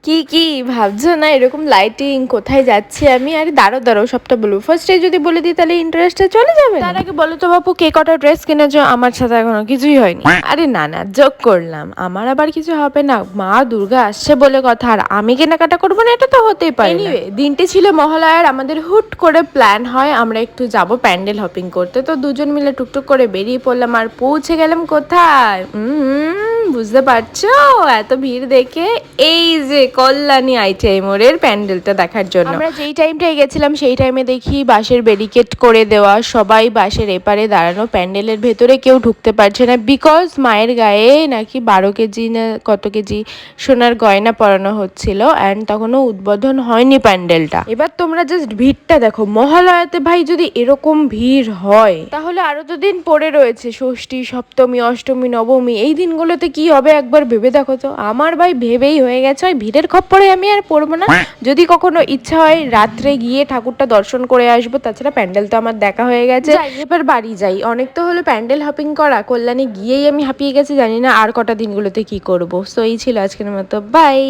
কি কি ভাবছো না এরকম লাইটিং কোথায় যাচ্ছি আমি? আরে দাঁড়াও সবটা বলবো। ফার্স্টে যদি বলে দিই তাহলে ইন্টারেস্টটা চলে যাবে। তার আগে বলো তো বাপু, কে কটা ড্রেস কিনেছো? আমার সাথে এখনো কিছুই হয়নি। আরে না জোক করলাম, আমার আবার কিছু হবে না। মা দুর্গা আসছে বলে কথা, আর আমি কেনাকাটা করবো না এটা তো হতেই পারে। এনিওয়ে, দিনটি ছিল মহালয়ার। আমাদের হুট করে প্ল্যান হয় আমরা একটু যাব প্যান্ডেল হপিং করতে। তো দুজন মিলে টুকটুক করে বেরিয়ে পড়লাম, আর পৌঁছে গেলাম কোথায়? বুঝতে পারছো? এত ভিড় দেখে এই যে কল্যাণী আইটিআই মোড়ের প্যান্ডেলটা দেখার জন্য আমরা যেই টাইমটায় গেছিলাম সেই টাইমে দেখি বাঁশের ব্যারিকেড করে দেওয়া, সবাই বাঁশের এপারে দাঁড়ানো, প্যান্ডেলের ভেতরে কেউ ঢুকতে পারছে না, বিকজ মায়ের গায়ে নাকি 12 কেজি না কত কেজি সোনার গয়না পরানো হচ্ছিল, অ্যান্ড তখনও উদ্বোধন হয়নি প্যান্ডেলটা। এবার তোমরা জাস্ট ভিড়টা দেখো, মহালয়াতে ভাই যদি এরকম ভিড় হয় তাহলে আরো তো দিন পড়ে রয়েছে, ষষ্ঠী, সপ্তমী, অষ্টমী, নবমী, এই দিনগুলোতে কি হবে একবার ভেবে দেখো তো। আমার ভাই ভেবেই হয়ে গেছে ওই ভিড়ের খপ্পরে আমি আর পড়বো না। যদি কখনো ইচ্ছা হয় রাত্রে গিয়ে ঠাকুরটা দর্শন করে আসবো, তাছাড়া প্যান্ডেল তো আমার দেখা হয়ে গেছে। এবার বাড়ি যাই, অনেক তো হলো প্যান্ডেল হপিং করা, কল্যাণী গিয়েই আমি হাঁপিয়ে গেছি, জানি না আর কটা দিনগুলোতে কি করবো। সো এই ছিল আজকের মতো, বাই।